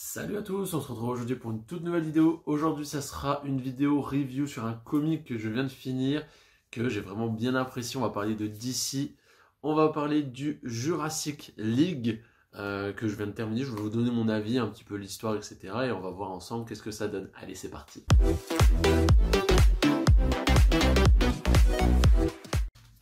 Salut à tous, on se retrouve aujourd'hui pour une toute nouvelle vidéo. Aujourd'hui, ça sera une vidéo review sur un comic que je viens de finir, que j'ai vraiment bien apprécié. On va parler de DC, on va parler du Jurassic League que je viens de terminer. Je vais vous donner mon avis, un petit peu l'histoire, etc. Et on va voir ensemble qu'est-ce que ça donne. Allez, c'est parti.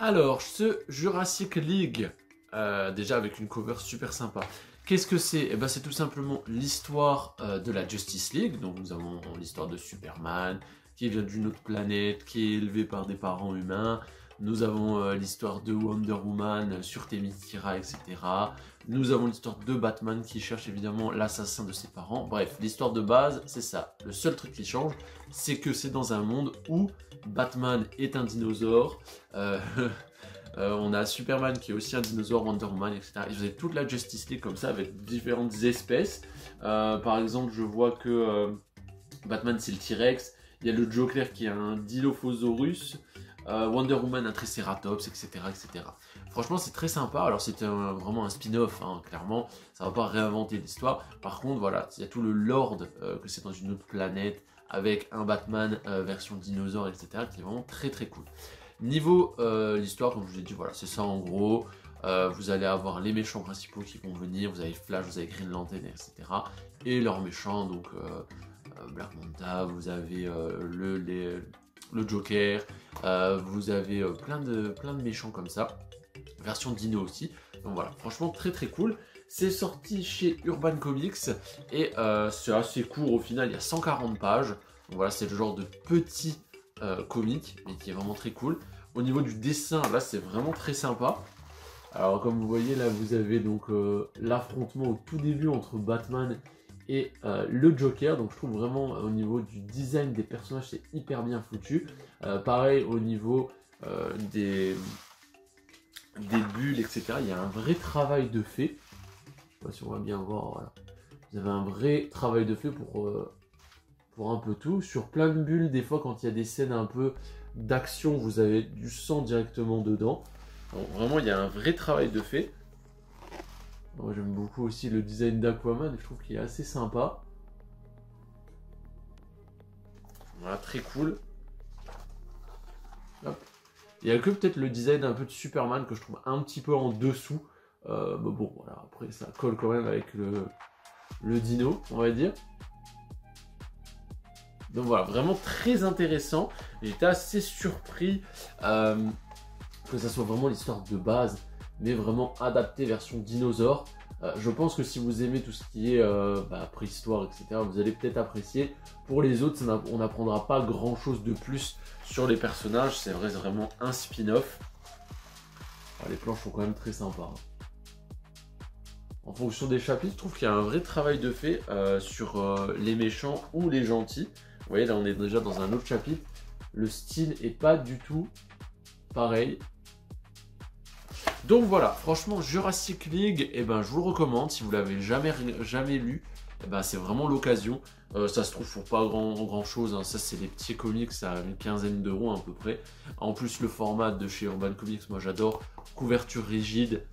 Alors, ce Jurassic League, déjà avec une cover super sympa. Qu'est-ce que c'est? Eh ben, c'est tout simplement l'histoire de la Justice League. Donc nous avons l'histoire de Superman, qui vient d'une autre planète, qui est élevé par des parents humains. Nous avons l'histoire de Wonder Woman sur Themyscira, etc. Nous avons l'histoire de Batman qui cherche évidemment l'assassin de ses parents. Bref, l'histoire de base, c'est ça. Le seul truc qui change, c'est que c'est dans un monde où Batman est un dinosaure. On a Superman qui est aussi un dinosaure, Wonder Woman, etc. Ils faisaient toute la Justice League comme ça avec différentes espèces. Par exemple, je vois que Batman c'est le T-Rex, il y a le Joker qui est un Dilophosaurus, Wonder Woman un Triceratops, etc. etc. Franchement, c'est très sympa. Alors, c'était vraiment un spin-off, hein, clairement. Ça va pas réinventer l'histoire. Par contre, voilà, il y a tout le lore que c'est dans une autre planète avec un Batman version dinosaure, etc. qui est vraiment très très cool. Niveau l'histoire, comme je vous ai dit, voilà, c'est ça en gros. Vous allez avoir les méchants principaux qui vont venir, vous avez Flash, vous avez Green Lantern, etc. Et leurs méchants, donc Black Manta, vous avez le Joker, vous avez plein de méchants comme ça. Version Dino aussi. Donc voilà, franchement très très cool. C'est sorti chez Urban Comics et c'est assez court au final, il y a 140 pages. Donc voilà, c'est le genre de petit comique, mais qui est vraiment très cool. Au niveau du dessin, là c'est vraiment très sympa. Alors comme vous voyez là, vous avez donc l'affrontement au tout début entre Batman et le Joker. Donc je trouve vraiment au niveau du design des personnages, c'est hyper bien foutu. Pareil au niveau des bulles, etc. Il y a un vrai travail de fait. Je sais pas si on va bien voir, voilà. Vous avez un vrai travail de fait pour un peu tout. Sur plein de bulles, des fois quand il y a des scènes un peu d'action, vous avez du sang directement dedans. Donc, vraiment, il y a un vrai travail de fait. Moi, j'aime beaucoup aussi le design d'Aquaman, je trouve qu'il est assez sympa. Voilà, très cool. Hop. Il y a que peut-être le design un peu de Superman que je trouve un petit peu en dessous. Mais bon, voilà, après ça colle quand même avec le dino, on va dire. Donc voilà, vraiment très intéressant. J'étais assez surpris que ça soit vraiment l'histoire de base, mais vraiment adaptée version dinosaure. Je pense que si vous aimez tout ce qui est préhistoire, etc., vous allez peut-être apprécier. Pour les autres, on n'apprendra pas grand chose de plus sur les personnages. C'est vrai, c'est vraiment un spin-off. Les planches sont quand même très sympas. En fonction des chapitres, je trouve qu'il y a un vrai travail de fait sur les méchants ou les gentils. Vous voyez, là on est déjà dans un autre chapitre. Le style est pas du tout pareil. Donc voilà, franchement, Jurassic League, eh ben, je vous le recommande. Si vous l'avez jamais lu, eh ben, c'est vraiment l'occasion. Ça se trouve pour pas grand chose, hein. Ça c'est des petits comics à une quinzaine d'euros à peu près. En plus le format de chez Urban Comics, moi j'adore. Couverture rigide,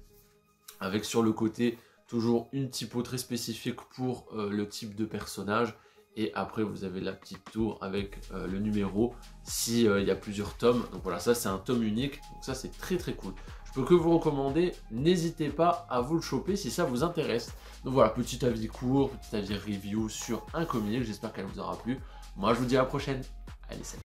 avec sur le côté toujours une typo très spécifique pour le type de personnage. Et après vous avez la petite tour avec le numéro si il y a plusieurs tomes. Donc voilà, ça c'est un tome unique, donc ça c'est très très cool. Je peux que vous recommander, n'hésitez pas à vous le choper si ça vous intéresse. Donc voilà, petit avis court, petit avis review sur un comic, j'espère qu'elle vous aura plu. Moi je vous dis à la prochaine, allez salut.